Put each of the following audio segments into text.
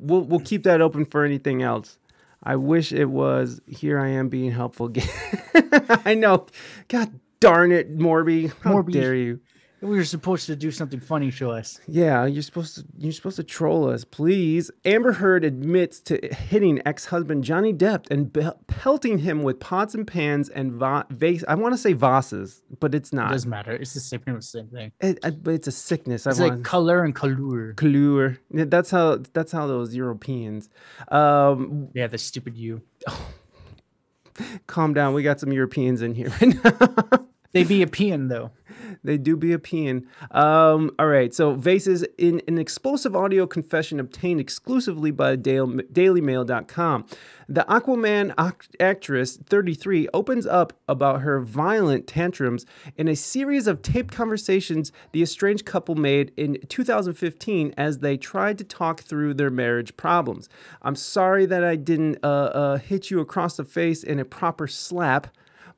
We'll keep that open for anything else. I wish it was here I am being helpful again. I know. God darn it, Morby. How dare you? We were supposed to do something funny to us. Yeah, you're supposed to troll us, please. Amber Heard admits to hitting ex-husband Johnny Depp and pelting him with pots and pans and vase. I want to say vases, but it's not. It doesn't matter. It's the same thing. But it's a sickness. It's like color and color. Color. That's how those Europeans. Yeah, the stupid you. Calm down. We got some Europeans in here right now. They be a peon, though. They do be a peon. All right. So vases in an explosive audio confession obtained exclusively by DailyMail.com. The Aquaman actress, 33, opens up about her violent tantrums in a series of taped conversations the estranged couple made in 2015 as they tried to talk through their marriage problems. I'm sorry that I didn't hit you across the face in a proper slap.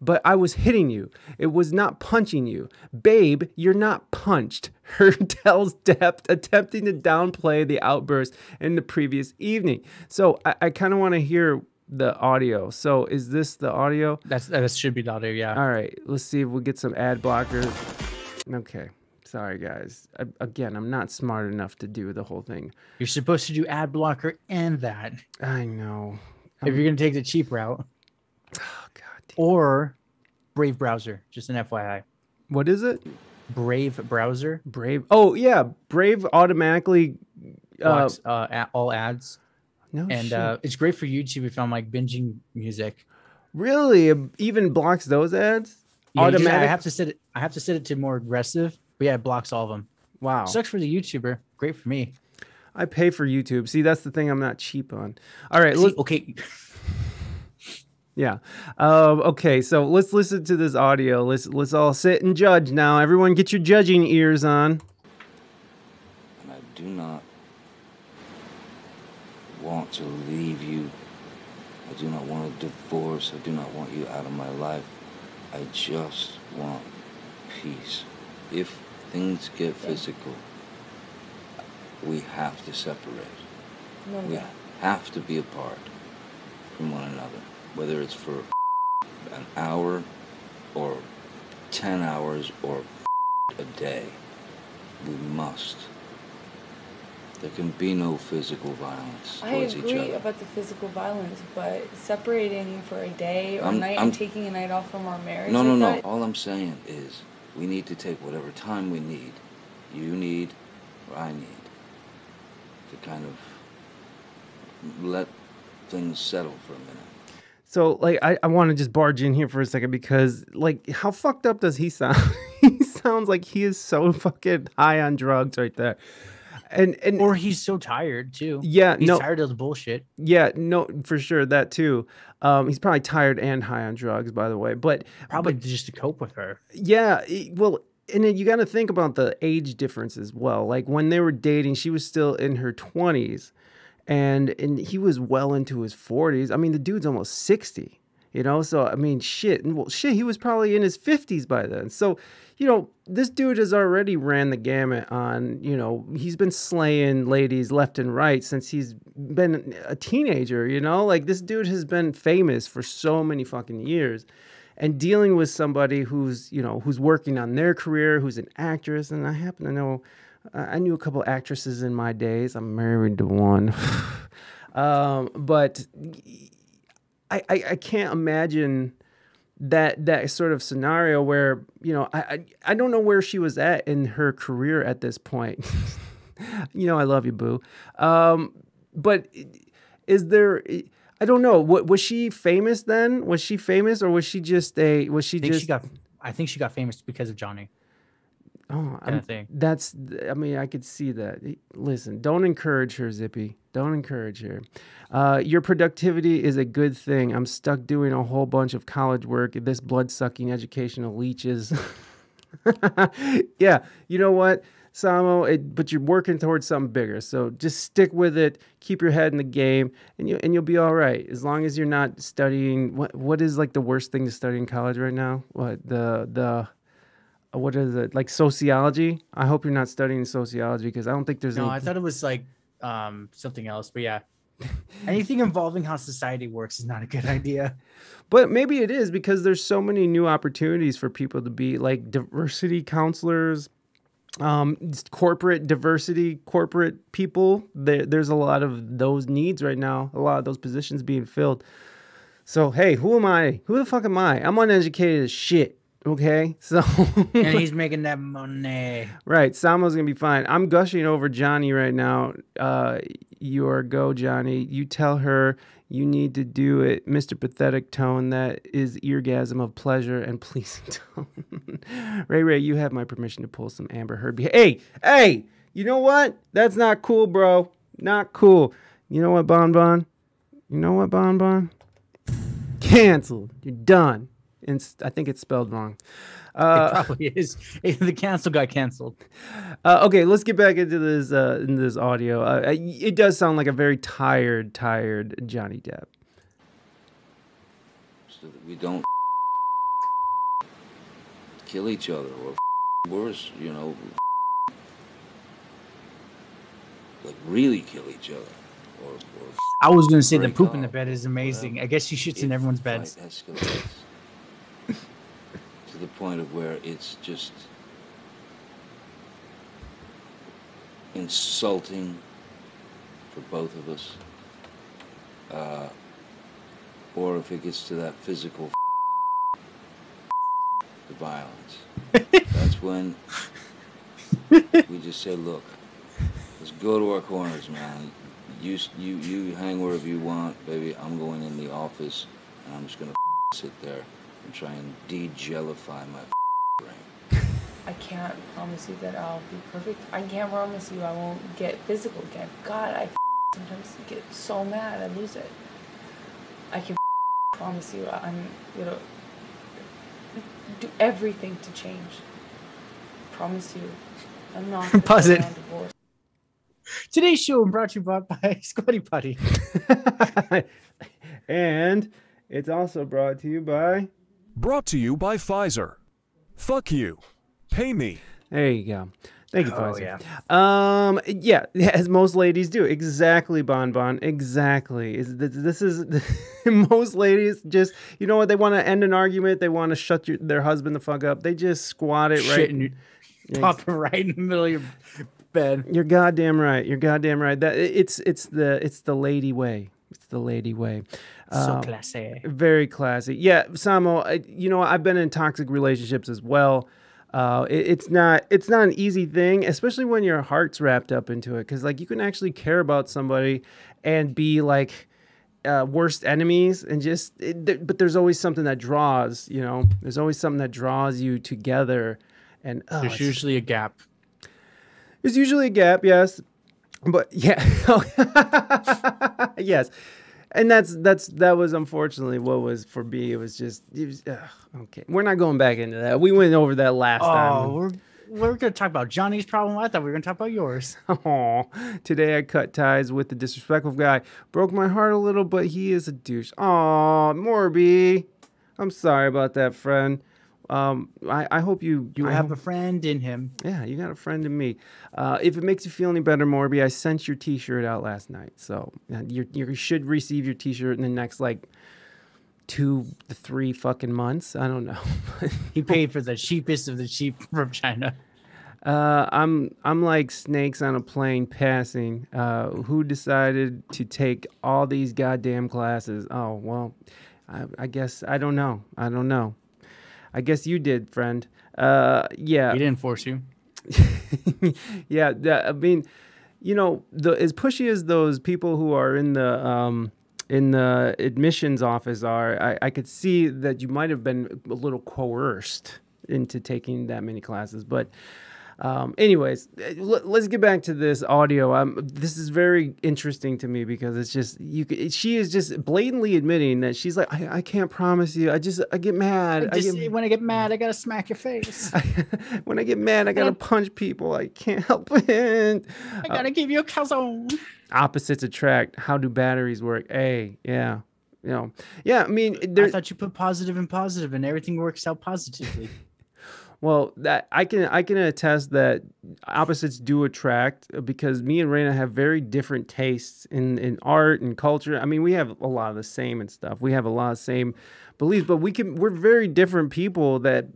But I was hitting you. It was not punching you. Babe, you're not punched. Heard tells Depp, attempting to downplay the outburst in the previous evening. So I kind of want to hear the audio. So is this the audio? That should be the audio, yeah. All right. Let's see if we get some ad blockers. Okay. Sorry, guys. Again, I'm not smart enough to do the whole thing. You're supposed to do ad blocker and that. I know. If you're going to take the cheap route. Or Brave browser, just an FYI. What is it? Brave browser. Brave. Oh yeah, Brave automatically blocks all ads. No and shit. It's great for YouTube if I'm like binging music. Really, it even blocks those ads. Yeah, automatic. I have to set it to more aggressive. But yeah, it blocks all of them. Wow. Sucks for the YouTuber. Great for me. I pay for YouTube. See, that's the thing. I'm not cheap on. All right. Okay. Yeah. Okay. So let's listen to this audio. Let's all sit and judge now. Everyone, get your judging ears on. And I do not want to leave you. I do not want a divorce. I do not want you out of my life. I just want peace. If things get physical, we have to separate. We have to be apart from one another. Whether it's for an hour or 10 hours or a day, we must. There can be no physical violence towards each other. I agree about the physical violence, but separating for a day or night and taking a night off from our marriage. No. All I'm saying is we need to take whatever time we need. You need, or I need, to kind of let things settle for a minute. So, like, I want to just barge in here for a second because, like, how fucked up does he sound? He sounds like he is so fucking high on drugs right there. And or he's so tired, too. Yeah, he's tired of the bullshit. Yeah, no, for sure, that, too. He's probably tired and high on drugs, by the way. But probably just to cope with her. Yeah, well, and then you got to think about the age difference as well. Like, when they were dating, she was still in her 20s. And he was well into his 40s. I mean, the dude's almost 60, you know? So, I mean, shit, he was probably in his 50s by then. So, you know, this dude has already ran the gamut on, you know, he's been slaying ladies left and right since he's been a teenager, you know? Like, this dude has been famous for so many fucking years. And dealing with somebody who's, you know, who's working on their career, who's an actress, and I happen to know... I knew a couple actresses in my days. I'm married to one. But I can't imagine that sort of scenario where, you know, I don't know where she was at in her career at this point. You know, I love you, boo. But is there... I don't know. Was she famous then? Was she famous, or was she just a... I think she got famous because of Johnny. Oh, that's, I mean, I could see that. Listen, don't encourage her, Zippy. Don't encourage her. Your productivity is a good thing. I'm stuck doing a whole bunch of college work. This blood-sucking educational leeches. Yeah, you know what, Samo? But you're working towards something bigger. So just stick with it. Keep your head in the game, and you'll be all right. As long as you're not studying. What is like the worst thing to study in college right now? What is it, like sociology? I hope you're not studying sociology because I don't think there's I thought it was like something else. But yeah, anything involving how society works is not a good idea. But maybe it is because there's so many new opportunities for people to be like diversity counselors, corporate diversity, corporate people. There's a lot of those needs right now, a lot of those positions being filled. So, hey, who am I? Who the fuck am I? I'm uneducated as shit. Okay, so and he's making that money. Right, Samo's gonna be fine. I'm gushing over Johnny right now. Your go, Johnny. You tell her you need to do it, Mr. Pathetic Tone. That is eargasm of pleasure and pleasing tone. Ray, you have my permission to pull some Amber Heard. Hey, you know what? That's not cool, bro. Not cool. You know what, Bon? You know what, Bon? Canceled. You're done. And I think it's spelled wrong. It probably is. The cancel got canceled. Okay, let's get back into this audio. It does sound like a very tired Johnny Depp. So that we don't kill each other or worse, you know, like really kill each other. Or I was going to say the poop in the bed is amazing. I guess she shits in everyone's beds. To the point of where it's just insulting for both of us, or if it gets to that physical the violence, that's when we just say, look, let's go to our corners, man. You hang wherever you want, baby. I'm going in the office and I'm just gonna sit there and try and de-jellify my brain. I can't promise you that I'll be perfect. I can't promise you I won't get physical again. God, I sometimes get so mad I lose it. I can promise you I'm gonna do everything to change. Promise you. I'm not gonna Pause it. divorce. Today's show brought to you by Squatty Potty. And it's also brought to you by... Brought to you by Pfizer. Fuck you. Pay me. There you go. Thank you, Pfizer. Yeah. Yeah, as most ladies do. Exactly, Bon. Exactly. This is most ladies just, you know what, they want to end an argument, they want to shut their husband the fuck up. They just squat it right. Pop it right in the middle of your bed. You're goddamn right. That it's the lady way. It's the lady way. So classy. Very classy. Yeah, Samo, you know, I've been in toxic relationships as well. It's not an easy thing, especially when your heart's wrapped up into it. Because, like, you can actually care about somebody and be, like, worst enemies. And but there's always something that draws, you know. There's always something that draws you together. And there's usually a gap. There's usually a gap, yes. But, yeah. Yes. And that was unfortunately what was for me. It was okay. We're not going back into that. We went over that last time. Oh, we're gonna talk about Johnny's problem. I thought we were gonna talk about yours. Oh, today I cut ties with the disrespectful guy. Broke my heart a little, but he is a douche. Oh, Morby, I'm sorry about that, friend. I hope you have a friend in him. Yeah, you got a friend in me. If it makes you feel any better, Morby, I sent your T-shirt out last night, so you should receive your T-shirt in the next 2 to 3 fucking months. I don't know. He paid for the cheapest of the cheap from China. I'm like snakes on a plane passing. Who decided to take all these goddamn classes? Oh well, I guess I don't know. I guess you did, friend. Yeah. We didn't force you. Yeah. I mean, you know, as pushy as those people who are in the admissions office are, I could see that you might have been a little coerced into taking that many classes. But anyways, let's get back to this audio. This is very interesting to me because it's just she is just blatantly admitting that she's like, I can't promise you. I get mad. When I get mad, I gotta smack your face. When I get mad, I gotta punch people. I can't help it. I gotta give you a calzone. Opposites attract. How do batteries work? Yeah. You know. Yeah. I mean, I thought you put positive and everything works out positively. Well, that I can attest that opposites do attract because me and Raina have very different tastes in art and culture. I mean, we have a lot of the same and stuff. We have a lot of same beliefs, but we're very different people that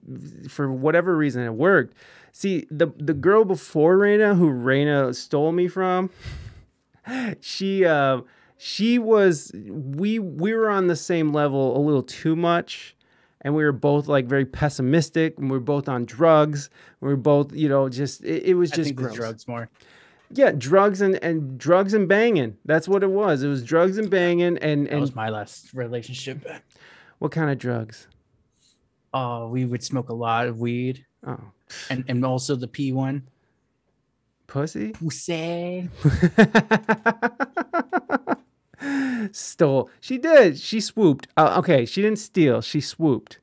for whatever reason it worked. See, the girl before Raina, who Raina stole me from, she was we were on the same level a little too much. And we were both like very pessimistic, and we were both on drugs. We were both, just it was just I think gross. the drugs more. Yeah, drugs and drugs and banging. That's what it was. It was drugs and banging and That was my last relationship. what kind of drugs? Oh, we would smoke a lot of weed. Oh, And also the P one. pussy. Pussy. Stole. She did. She swooped. Okay, she didn't steal. She swooped.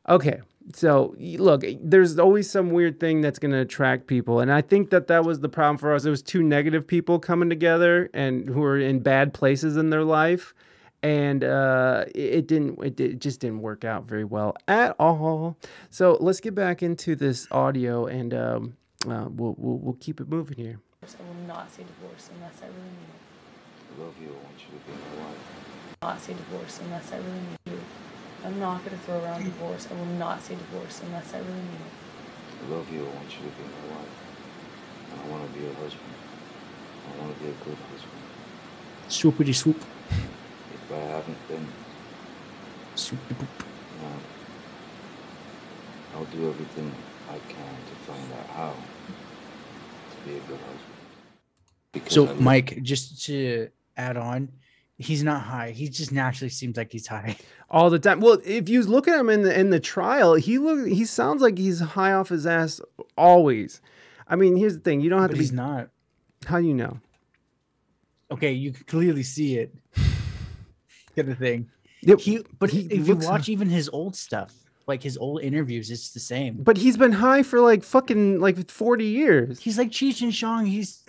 Okay, so look, there's always some weird thing that's going to attract people, and I think that was the problem for us. It was two negative people coming together and who were in bad places in their life, and it just didn't work out very well at all. So let's get back into this audio, and we'll keep it moving here. I will not say divorce unless I really mean it. I love you. I want you to be my wife. Not say divorce unless I really mean it. I'm not going to throw around divorce. I will not say divorce unless I really mean it. I love you. I want you to be my wife. And I want to be your husband. I want to be a good husband. Swoopity swoop. If I haven't been, Swoopity poop. I'll do everything I can to find out how to be a good husband. Because I So, love- Mike, just to add on, he's not high. He just naturally seems like he's high. All the time. Well, if you look at him in the trial, he sounds like he's high off his ass always. I mean, here's the thing: you don't have But to be. he's not. How do you know? Okay, you can clearly see it. Kind of thing. Yep, But he if you looks watch high. even his old stuff, like his old interviews, it's the same. But he's been high for like fucking like 40 years. He's like Cheech and Chong. He's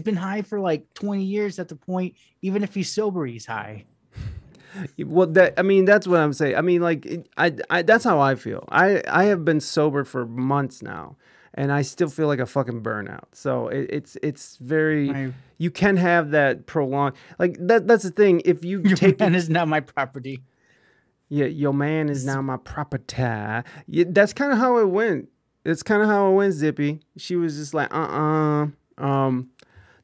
been high for like 20 years at the point. Even if he's sober, he's high. Well, that's what I'm saying. I mean, like, I that's how I feel. I have been sober for months now, and I still feel like a fucking burnout. So it's very. You can have that prolonged, like that's the thing. If you Your take man is not my property. Yeah, your man is now my property. Yeah, that's kind of how it went. It's kind of how it went, Zippy. She was just like,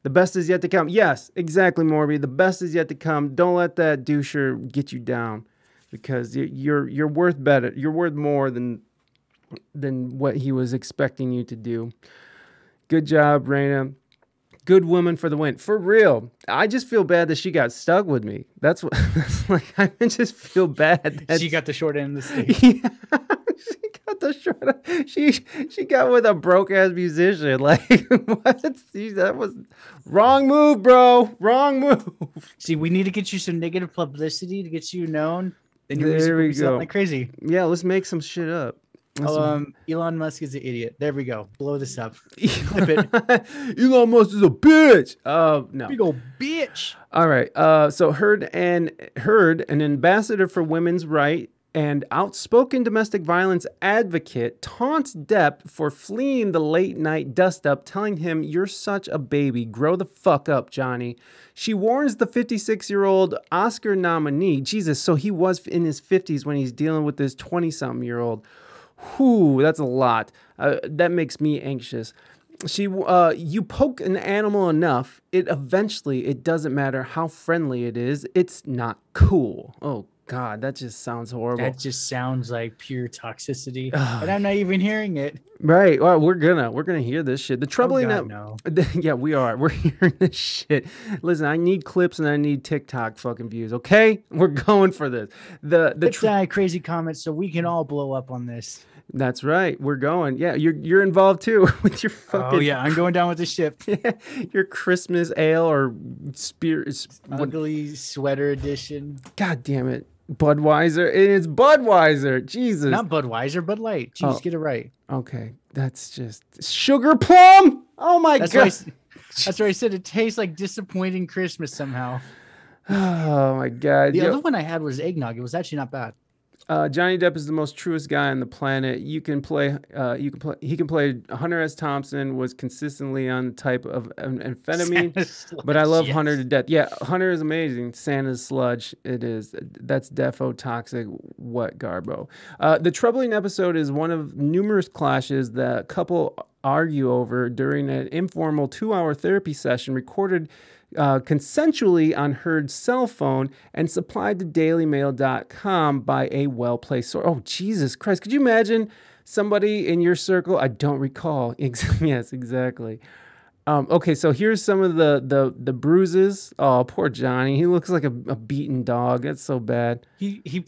the best is yet to come. Yes, exactly, Morby. The best is yet to come. Don't let that doucher get you down, because you're worth better. You're worth more than what he was expecting you to do. Good job, Raina. Good woman for the win. For real. I just feel bad that she got stuck with me. That's what that's like. I just feel bad that She got the short end of the stick. yeah, she got the short. She got with a broke ass musician. Like what? See, that was wrong move, bro. Wrong move. See, we need to get you some negative publicity to get you known. Then you're There we music will be go. like crazy. Yeah, let's make some shit up. Elon Musk is an idiot. There we go. Blow this up. Clip it. Elon Musk is a bitch. No. Big old bitch. All right. So Heard, an ambassador for women's rights and outspoken domestic violence advocate, taunts Depp for fleeing the late night dust up, telling him, "You're such a baby. Grow the fuck up, Johnny." She warns the 56-year-old Oscar nominee. Jesus, so he was in his 50s when he's dealing with this 20-something-year-old. Whew, that's a lot. That makes me anxious. You poke an animal enough, it doesn't matter how friendly it is, it's not cool. Oh God, that just sounds horrible. That just sounds like pure toxicity, and I'm not even hearing it. Right. Well, we're gonna hear this shit. The troubling God, no. Yeah, we are. We're hearing this shit. Listen, I need clips and I need TikTok fucking views. Okay, we're going for this. The Crazy comments, so we can all blow up on this. That's right. We're going. Yeah, you're involved too with your fucking. Oh yeah, I'm going down with the ship. Your Christmas ale or spirit. Ugly sweater edition. God damn it, Budweiser. It is Budweiser. Jesus. Not Budweiser, Bud Light. Jeez, Oh. get it right. Okay, that's just sugar plum. Oh my That's God. why I said it tastes like disappointing Christmas somehow. Oh my God. The Yo, other one I had was eggnog. It was actually not bad. Johnny Depp is the most truest guy on the planet. He can play Hunter S. Thompson was consistently on the type of amphetamine, but I love Hunter to death. Yeah, Hunter is amazing. Santa's sludge, it is. That's defo toxic. What garbo? The troubling episode is one of numerous clashes that couple argue over during an informal 2-hour therapy session recorded consensually on Heard's cell phone and supplied to dailymail.com by a well-placed source. Oh, Jesus Christ. Could you imagine somebody in your circle? I don't recall. Yes, exactly. Okay, so here's some of the bruises. Oh, poor Johnny. He looks like a beaten dog. That's so bad. He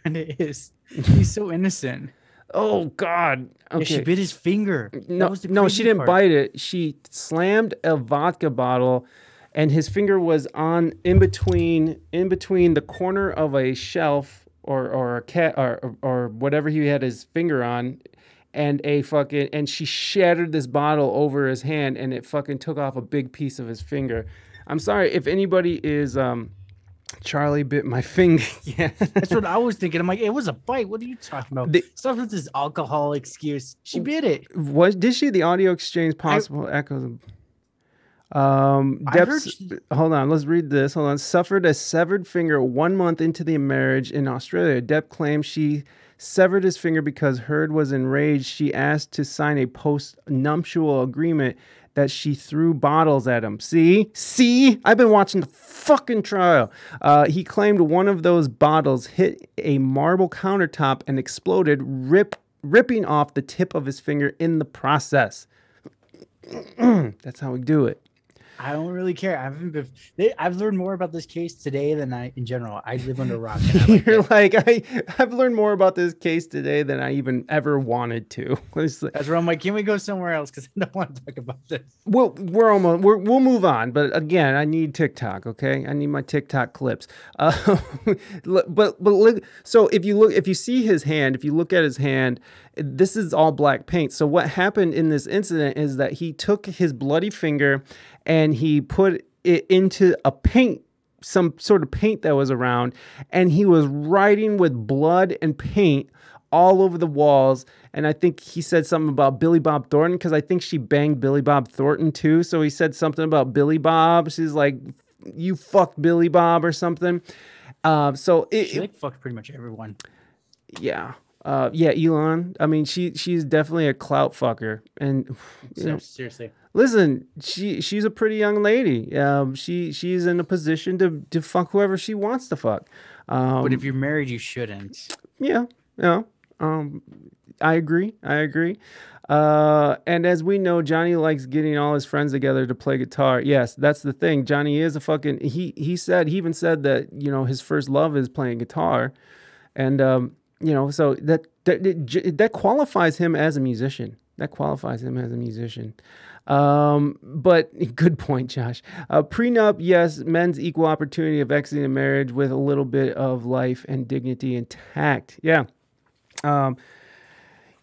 kind of is. He's so innocent. Oh, God. Okay. Yeah, she bit his finger. No, she didn't bite it. She slammed a vodka bottle, and his finger was in between the corner of a shelf or a cat or whatever he had his finger on, and she shattered this bottle over his hand, and it fucking took off a big piece of his finger. I'm sorry if anybody is Charlie bit my finger. Yeah, that's what I was thinking. I'm like, it was a bite. What are you talking about? Stop with this alcohol excuse. She bit it. Did she? The audio exchange possible echoes. Hold on, let's read this. Hold on. Suffered a severed finger 1 month into the marriage in Australia. Depp claims she severed his finger because Heard was enraged. She asked to sign a post-nuptial agreement that she threw bottles at him. See? I've been watching the fucking trial. He claimed one of those bottles hit a marble countertop and exploded, ripping off the tip of his finger in the process. That's how we do it. I don't really care. I've learned more about this case today than in general. I live under a rock. I've learned more about this case today than I even ever wanted to. That's where I'm like, can we go somewhere else? Because I don't want to talk about this. Well, we'll move on. But again, I need TikTok. Okay, I need my TikTok clips. But look. So if you see his hand, if you look at his hand, this is all black paint. So what happened in this incident is that he took his bloody finger and he put it into a paint, some sort of paint that was around, and he was writing with blood and paint all over the walls. And I think he said something about Billy Bob Thornton, because I think she banged Billy Bob Thornton too. So he said something about Billy Bob. She's like, you fucked Billy Bob or something. She fucked pretty much everyone. Yeah. Elon. I mean, she's definitely a clout fucker, and seriously. Listen, she's a pretty young lady. She's in a position to fuck whoever she wants to fuck. But if you're married, you shouldn't. Yeah. I agree. And as we know, Johnny likes getting all his friends together to play guitar. Yes, that's the thing. Johnny is a fucking. He even said that his first love is playing guitar, and so that qualifies him as a musician. But good point, Josh. Prenup, yes, men's equal opportunity of exiting a marriage with a little bit of life and dignity intact. Yeah.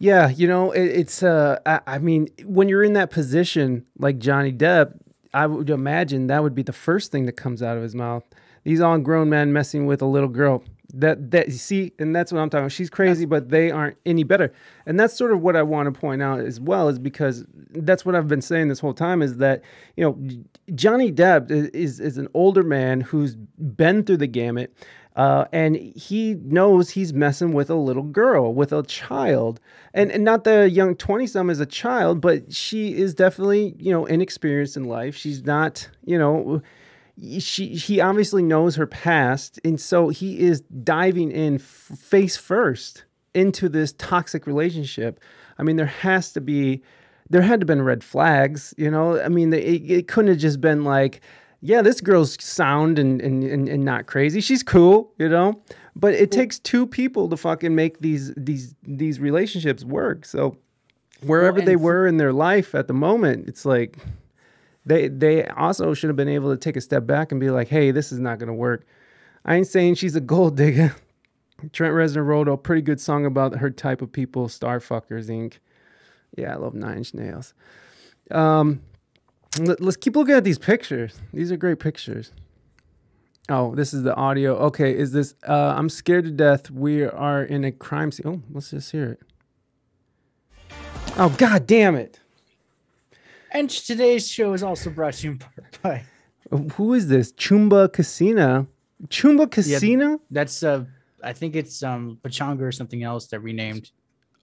It's I mean, when you're in that position like Johnny Depp, I would imagine that would be the first thing that comes out of his mouth. These all grown men messing with a little girl. That see, and that's what I'm talking about. She's crazy, but they aren't any better. And that's sort of what I want to point out as well, is because that's what I've been saying this whole time, is that, Johnny Depp is an older man who's been through the gamut, and he knows he's messing with a little girl, with a child, and not the young 20-some is a child, but she is definitely, inexperienced in life. She's not, he obviously knows her past, and so he is diving in face first into this toxic relationship. I mean, there had to have been red flags, I mean, it couldn't have just been like, yeah, this girl's sound and not crazy. She's cool, but it takes two people to fucking make these relationships work. So wherever they were in their life at the moment, it's like, They also should have been able to take a step back and be like, hey, this is not going to work. I ain't saying she's a gold digger. Trent Reznor wrote a pretty good song about her type of people, Starfuckers, Inc. Yeah, I love Nine Inch Nails. Let's keep looking at these pictures. These are great pictures. Oh, this is the audio. Okay, is this? I'm scared to death. We are in a crime scene. Oh, let's just hear it. Oh, god damn it! And today's show is also brought to you in part by. Who is this? Chumba Casino. Chumba Casino? Yeah, that's I think it's Pachanga or something else that renamed.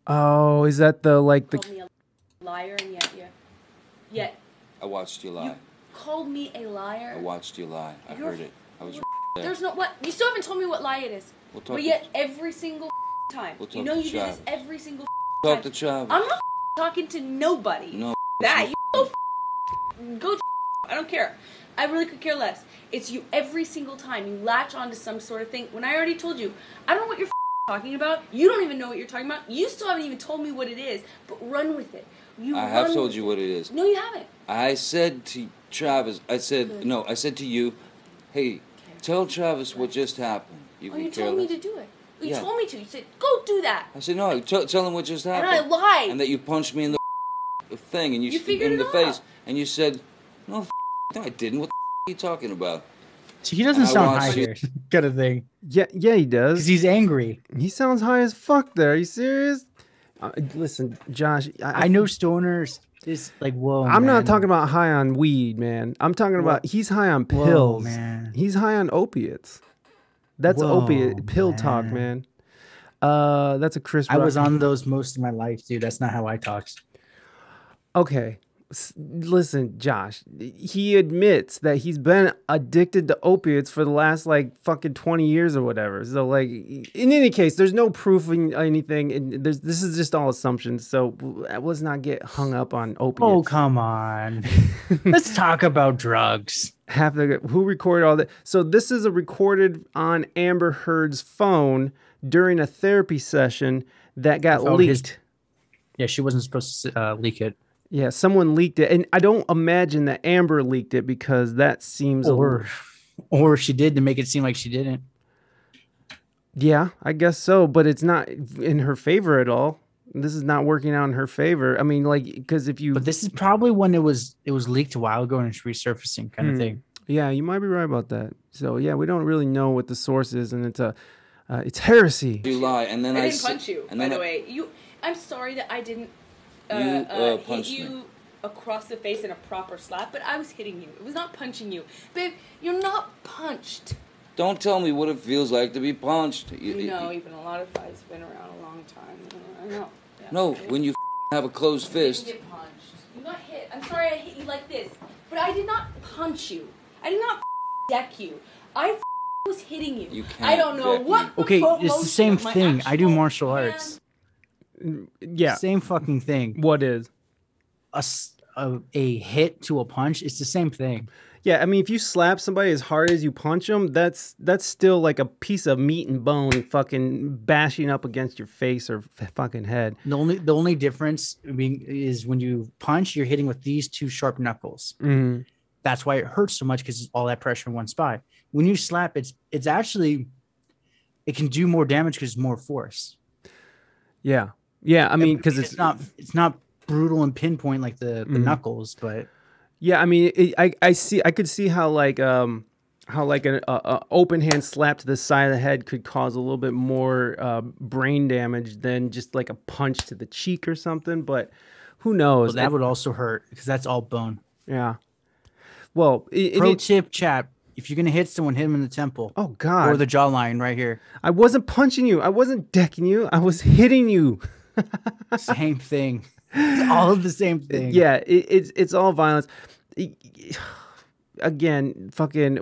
Oh, is that the like the? Called me a liar, and yet I watched you lie. you called me a liar. I watched you lie. I heard it. I was there. There's no what. You still haven't told me what lie it is. We'll talk But yet every single time, We'll you talk know to you do this Travis. every single Talk time. to Travis. I'm not talking to nobody. No. That you go. I don't care. I really could care less. It's you every single time. You latch onto some sort of thing. When I already told you, I don't know what you're talking about. You don't even know what you're talking about. You still haven't even told me what it is. But run with it. I have told you what it is. No, you haven't. I said to Travis, I said to you, hey, tell Travis what just happened. You You told me to do it. You Yeah. told me to. You said, go do that. I said, no, tell him what just happened. And I lied. And that you punched me in the thing, and You figured in it the out. face, and you said, no, I didn't. What are you talking about? So he doesn't I sound want high you- here, kind of thing. Yeah, he Because does. he's angry. He sounds high as fuck. There, are you serious? Listen, Josh. I know stoners. It's like, whoa. I'm not man. talking about high on weed, man. I'm talking about he's high on Whoa, pills. man. He's high on opiates. That's Whoa, opiate pill talk, man. That's a Chris. I was Rock- on those most of my life, dude. That's not how I talk. Okay. Listen, Josh, he admits that he's been addicted to opiates for the last like fucking 20 years or whatever. So like in any case, there's no proof in anything, and this is just all assumptions. So let's not get hung up on opiates. Oh, come on. Let's talk about drugs. Who recorded all that? So this is a recorded on Amber Heard's phone during a therapy session that got Oh, leaked. Yeah, she wasn't supposed to leak it. Yeah, someone leaked it, and I don't imagine that Amber leaked it because that seems Or she did to make it seem like she didn't. Yeah, I guess so, but it's not in her favor at all. This is not working out in her favor. I mean, like, because if you, But this is probably when it was leaked a while ago and it's resurfacing kind of thing. yeah, you might be right about that. So yeah, we don't really know what the source is, and it's heresy. You lie, and then I I didn't punch you, and by then the way. I'm sorry that I didn't You, hit punched you me. across the face in a proper slap, but I was hitting you. It was not punching you. Babe, you're not punched. Don't tell me what it feels like to be punched. You know, even a lot of fights been around a long time. I know. Yeah. No, when you have a closed You didn't fist. get punched. You got hit. I'm sorry I hit you like this, but I did not punch you. I did not deck you. I was hitting you. You can't I don't know deck what. me. Okay, the it's the motion same of my thing. I do actual martial hand- arts. Yeah, Same fucking thing. what is? A hit to a punch, it's the same thing. Yeah, I mean, if you slap somebody as hard as you punch them, that's still like a piece of meat and bone, fucking bashing up against your face or fucking head. The only difference is when you punch, you're hitting with these two sharp knuckles. Mm-hmm. That's why it hurts so much because it's all that pressure in one spot. When you slap, it's actually it can do more damage because it's more force. Yeah, yeah. I mean, because it's not brutal and pinpoint like the knuckles, but yeah. I mean, I could see how like an open hand slap to the side of the head could cause a little bit more brain damage than just like a punch to the cheek or something. But who knows? that would also hurt because that's all bone. Yeah. Well, Pro tip, chat: if you're gonna hit someone, hit them in the temple. Oh God! Or the jawline right here. I wasn't punching you. I wasn't decking you. I was hitting you. Same thing. It's all of the same thing. Yeah, it's all violence. Again, fucking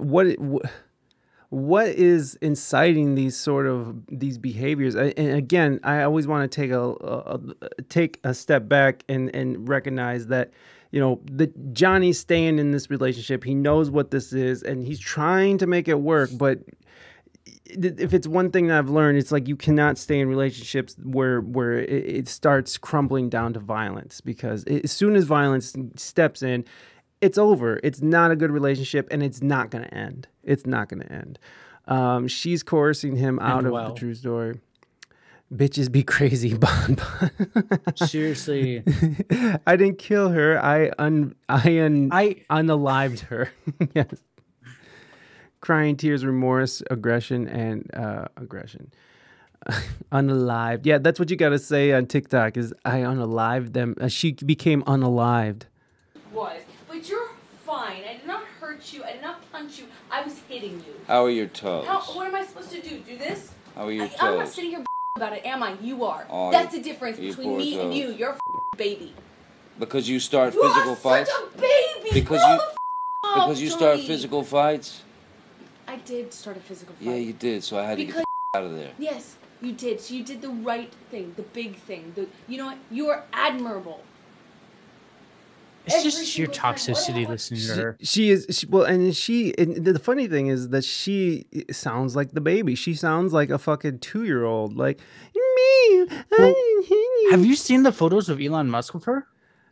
what is inciting these behaviors? And again, I always want to take a step back and recognize that, you know, Johnny's staying in this relationship. He knows what this is, and he's trying to make it work. But if it's one thing that I've learned, it's like you cannot stay in relationships where it starts crumbling down to violence, because as soon as violence steps in, it's over. It's not a good relationship, and it's not going to end. It's not going to end. She's coercing him out of the true story. Bitches be crazy, Bon Bon. Seriously. I didn't kill her. I unalived her. Yes. crying tears, remorse, aggression, and aggression. Unalived. Yeah, that's what you got to say on TikTok is I unalived them. She became unalived. Was. But you're fine. I did not hurt you. I did not punch you. I was hitting you. How are your toes? What am I supposed to do? Do this? How are your toes? I'm not sitting here about it, am I? You are. Oh, That's the difference you between poor me and toes. you. You're a baby. Because you start You physical are fights? such a baby. Because Grow you- the up, Because you start Johnny. physical fights? I did start a physical fight. Yeah, you did, so I had to get Because- the out of there. Yes, you did. So you did the right thing, the big thing. You know what? You are admirable. It's Every just sheer single time. toxicity What- listening to her. She is well, and the funny thing is that she sounds like the baby. She sounds like a fucking 2-year-old. Like me. Have you seen the photos of Elon Musk with her?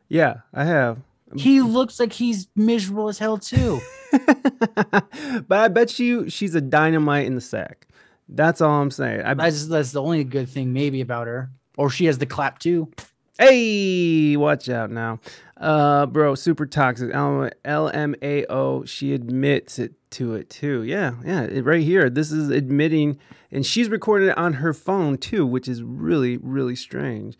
Yeah, I have. He looks like he's miserable as hell too. But I bet you she's a dynamite in the sack. That's all I'm saying. That's the only good thing maybe about her. Or she has the clap too. Hey, watch out now. Bro, super toxic. LMAO, she admits it to it too. Yeah, right here. This is admitting, and she's recording it on her phone too, which is really, really strange.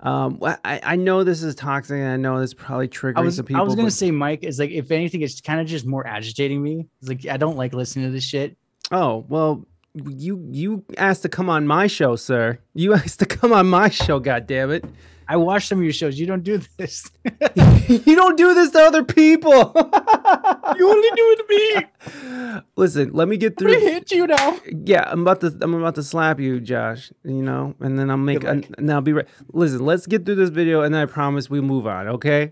I know this is toxic, and I know this probably triggering some people. I was gonna say, Mike, is like, if anything, it's kind of just more agitating me. It's like, I don't like listening to this shit. Oh, well, you asked to come on my show, sir. You asked to come on my show, goddammit. I watch some of your shows. You don't do this. You don't do this to other people. You only do it to me. Listen, let me get I'm through. gonna hit you now. Yeah, I'm about to slap you, Josh. You know, and then I'll make. And I'll be right. Listen, let's get through this video, and then I promise we move on. Okay?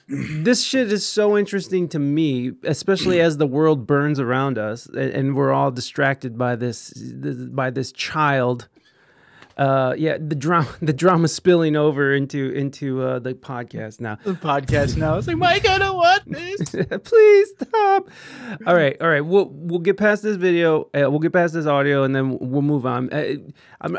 This shit is so interesting to me, especially as the world burns around us, and we're all distracted by this child. The drama spilling over into the podcast now. The podcast now. It's like, Mike, I don't want this. Please stop. All right. We'll get past this video. We'll get past this audio, and then we'll move on.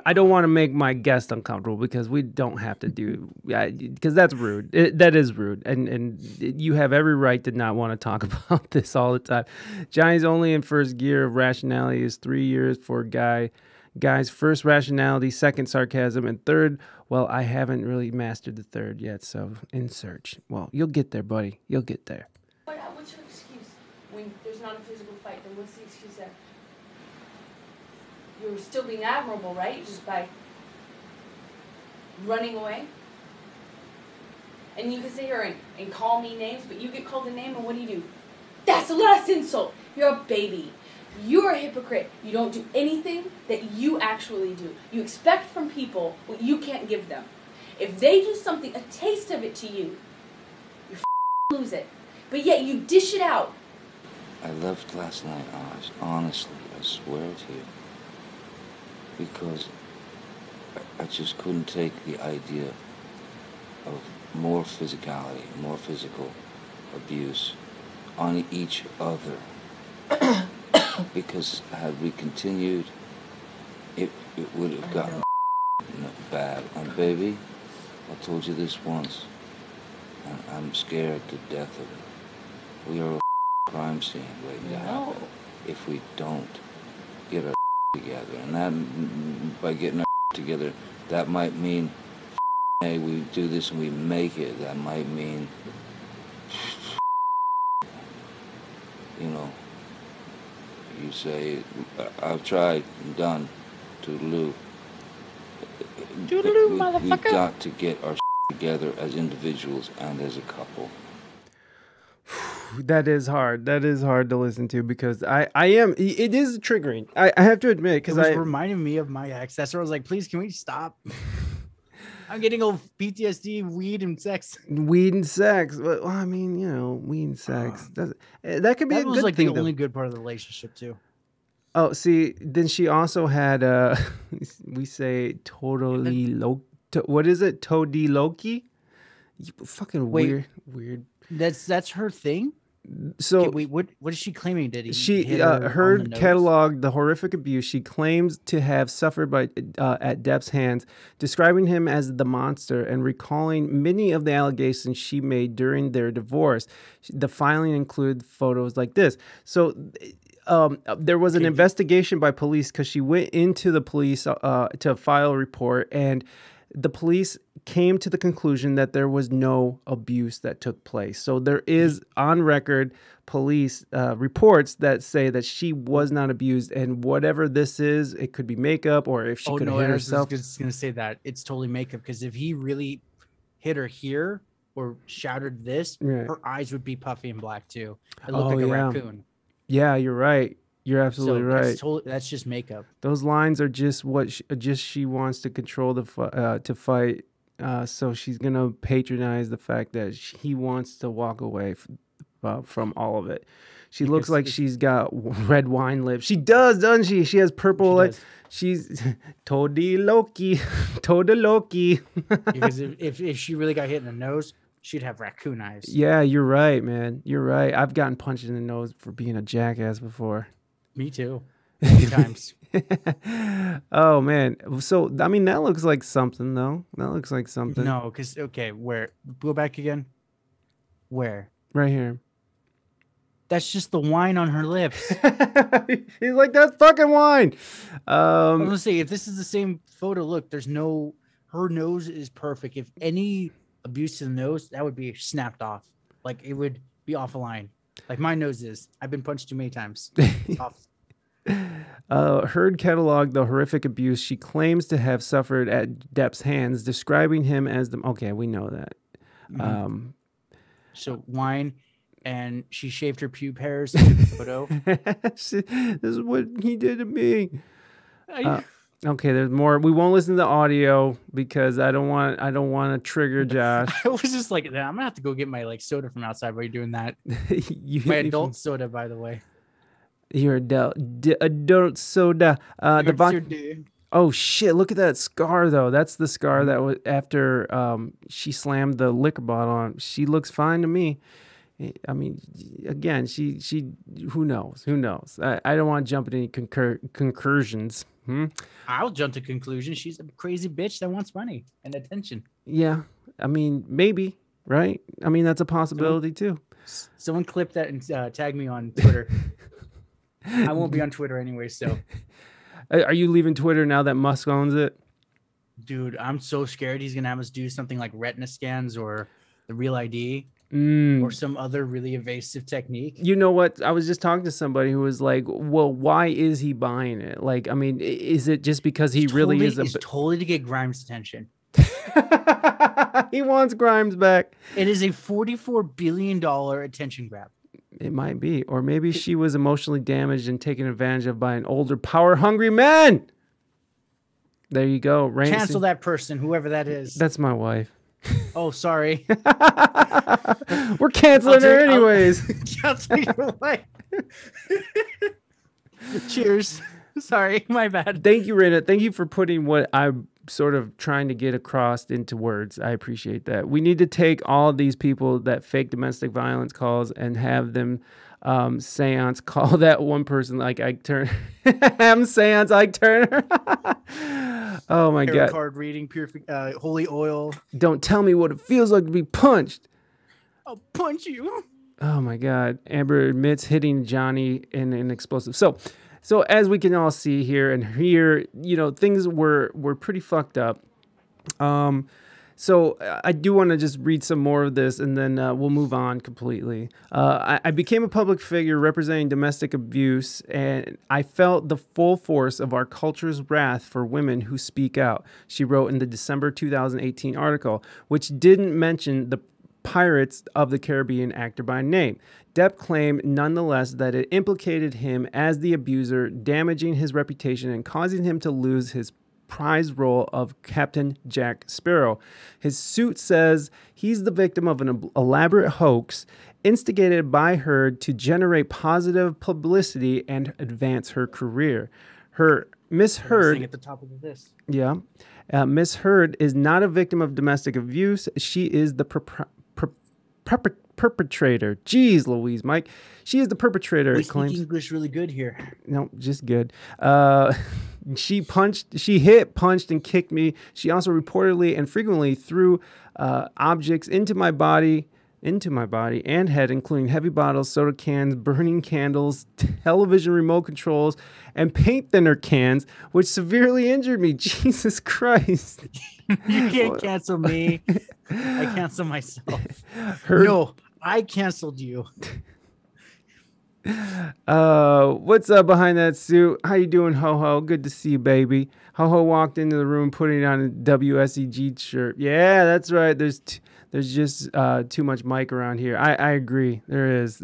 I don't want to make my guest uncomfortable because we don't have to do. Because that's rude. That is rude, and you have every right to not want to talk about this all the time. Johnny's only in first gear of rationality is 3 years for a guy. Guys, first rationality, second sarcasm, and third, well, I haven't really mastered the third yet, so in search. Well, you'll get there, buddy. You'll get there. What's your excuse when there's not a physical fight? Then what's the excuse there? You're still being admirable, right? Just by running away? And you can sit here and call me names, but you get called a name, and what do? That's the last insult. You're a baby. You're a hypocrite. You don't do anything that you actually do. You expect from people what you can't give them. If they do something, a taste of it to you, you lose it. But yet you dish it out. I left last night, honestly, I swear to you, because I just couldn't take the idea of more physicality, more physical abuse on each other. Because had we continued, it would have gotten bad. And baby, I told you this once, and I'm scared to death of it. We are a crime scene waiting to happen if we don't get our together. And that, by getting our together, that might mean, hey, we do this and we make it. That might mean, you know, you say, I've tried, I'm done, toodaloo. Toodaloo, motherfucker. We've got to get our together as individuals and as a couple. That is hard. That is hard to listen to because it is triggering. I have to admit, because It was reminding me of my ex. That's where I was like, please, can we stop? I'm getting old PTSD, weed and sex. Weed and sex. Well, I mean, you know, weed and sex. That could be a That was good like thing. the only good part of the relationship too. Oh, see, then she also had, we say totally low. What is it? Todi Loki? Fucking Wait. weird. That's her thing. So Okay, wait, what is she claiming? Did he she hit her on the Heard nose? cataloged the horrific abuse she claims to have suffered by at Depp's hands, describing him as the monster and recalling many of the allegations she made during their divorce. The filing included photos like this. So there was an investigation by police because she went into the police to file a report, and the police came to the conclusion that there was no abuse that took place. So there is on record police reports that say that she was not abused, and whatever this is, it could be makeup, or if she could have hit herself. I was just gonna say that it's totally makeup, because if he really hit her here or shattered this, her eyes would be puffy and black too. It looked like a raccoon. Yeah, you're right. You're absolutely right. That's just makeup. Those lines are just what she wants to control to fight. So she's gonna patronize the fact that he wants to walk away from all of it. She looks like she's got red wine lips. She does, doesn't she? She has purple. She's Toadie Loki, Toda Loki. Because if she really got hit in the nose, she'd have raccoon eyes. Yeah, you're right, man. You're right. I've gotten punched in the nose for being a jackass before. Me too. Many times. Oh man. So I mean, that looks like something though. That looks like something. No, because where? Go back again. Where? Right here. That's just the wine on her lips. He's like, that's fucking wine. I'm gonna say, if this is the same photo, look, her nose is perfect. If any abuse to the nose, that would be snapped off. Like, it would be off a line. Like my nose is. I've been punched too many times. It's off. Heard cataloged the horrific abuse she claims to have suffered at Depp's hands, describing him as the... Okay, we know that. Mm-hmm. So wine, and she shaved her pube hairs in the photo. This is what he did to me. Okay, there's more. We won't listen to the audio because I don't want to trigger Josh. I was just like, I'm gonna have to go get my soda from outside while you're doing that. My adult soda, by the way. Your adult soda. Oh shit! Look at that scar though. That's the scar that was after she slammed the liquor bottle on. She looks fine to me. I mean, again, she who knows? I don't want to jump at any concursions. I'll jump to conclusions. She's a crazy bitch that wants money and attention. Yeah, I mean, maybe, right? I mean, that's a possibility too. Someone clip that and tag me on Twitter. I won't be on Twitter anyway, so. Are you leaving Twitter now that Musk owns it? Dude, I'm so scared he's going to have us do something like retina scans or the Real ID or some other really evasive technique. You know what? I was just talking to somebody who was like, well, why is he buying it? Like, I mean, is it just because he really is It's totally to get Grimes' attention. He wants Grimes back. It is a $44 billion attention grab. It might be. Or maybe she was emotionally damaged and taken advantage of by an older, power-hungry man. There you go. Cancel that person, whoever that is. That's my wife. Oh, sorry. We're canceling her anyways. Cancel your wife. Cheers. Sorry, my bad. Thank you, Raina. Thank you for putting what I'm sort of trying to get across into words. I appreciate that. We need to take all of these people that fake domestic violence calls and have them seance call that one person like Ike Turner. Have seance Ike Turner. Oh my God. Card reading, holy oil. Don't tell me what it feels like to be punched. I'll punch you. Oh my God. Amber admits hitting Johnny in an explosive. So as we can all see here and hear, you know, things were pretty fucked up. So I do want to just read some more of this, and then we'll move on completely. I became a public figure representing domestic abuse, and I felt the full force of our culture's wrath for women who speak out, she wrote in the December 2018 article, which didn't mention the Pirates of the Caribbean actor by name. Depp claimed nonetheless that it implicated him as the abuser, damaging his reputation and causing him to lose his prized role of Captain Jack Sparrow. His suit says he's the victim of an elaborate hoax instigated by Heard to generate positive publicity and advance her career. Miss Heard at the top of this. Yeah. Miss Heard is not a victim of domestic abuse. She is the perpetrator. Jeez Louise, Mike. She is the perpetrator, We it speak claims. English really good here. No, just good. She hit, punched, and kicked me. She also reportedly and frequently threw objects into my body and head, including heavy bottles, soda cans, burning candles, television remote controls, and paint thinner cans, which severely injured me. Jesus Christ. You can't cancel me. I cancel myself. Heard- No, I canceled you. What's up behind that suit? How you doing, Ho-Ho? Good to see you, baby. Ho-Ho walked into the room putting on a WSEG shirt. Yeah, that's right. There's just too much Mike around here. I agree. There is.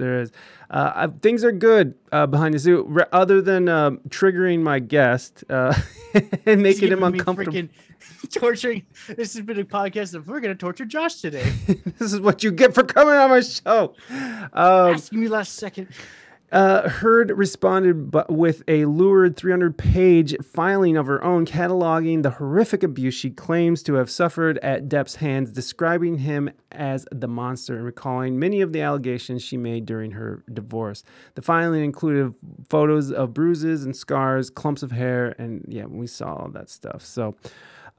Things are good behind the suit, other than triggering my guest and making him uncomfortable. Torturing. This has been a podcast of we're gonna torture Josh today. This is what you get for coming on my show. Asking me last second. Heard responded with a lurid 300-page filing of her own, cataloging the horrific abuse she claims to have suffered at Depp's hands, describing him as the monster and recalling many of the allegations she made during her divorce. The filing included photos of bruises and scars, clumps of hair, and yeah, we saw all that stuff. So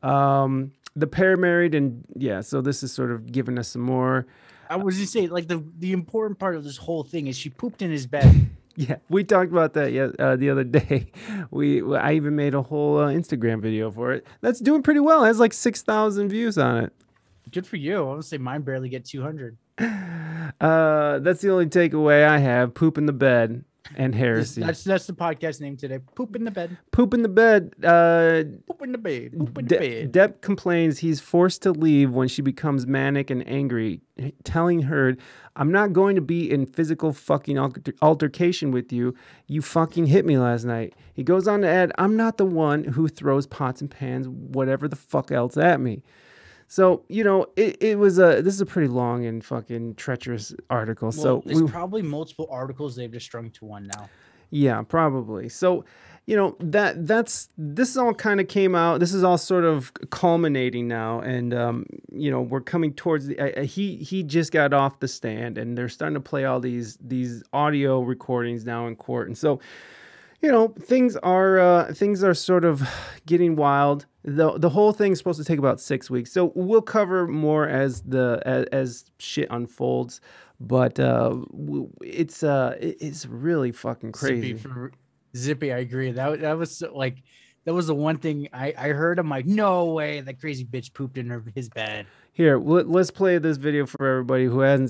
the pair married, and yeah, so this is sort of giving us some more. I was just saying, like the important part of this whole thing is she pooped in his bed. Yeah, we talked about that the other day. I even made a whole Instagram video for it. That's doing pretty well. It has like 6,000 views on it. Good for you. I would say mine barely get 200. That's the only takeaway I have. Poop in the bed and heresy. That's the podcast name today. Poop in the bed. Poop in the bed. Poop in the bed. Poop in the bed. Depp complains he's forced to leave when she becomes manic and angry, telling her, "I'm not going to be in physical fucking altercation with you. You fucking hit me last night." He goes on to add, "I'm not the one who throws pots and pans, whatever the fuck else at me." So, you know, this is a pretty long and fucking treacherous article. Well, So there's probably multiple articles they've just strung to one now. yeah, probably. So, you know, this all kind of came out. This is all sort of culminating now, and you know, we're coming towards the. He just got off the stand, and they're starting to play all these audio recordings now in court, and so, you know, things are sort of getting wild. The whole thing's supposed to take about 6 weeks, so we'll cover more as shit unfolds. But it's really fucking crazy. Zippy, I agree. That was that was the one thing I heard. I'm like, no way, that crazy bitch pooped in his bed. Here, let's play this video for everybody who hasn't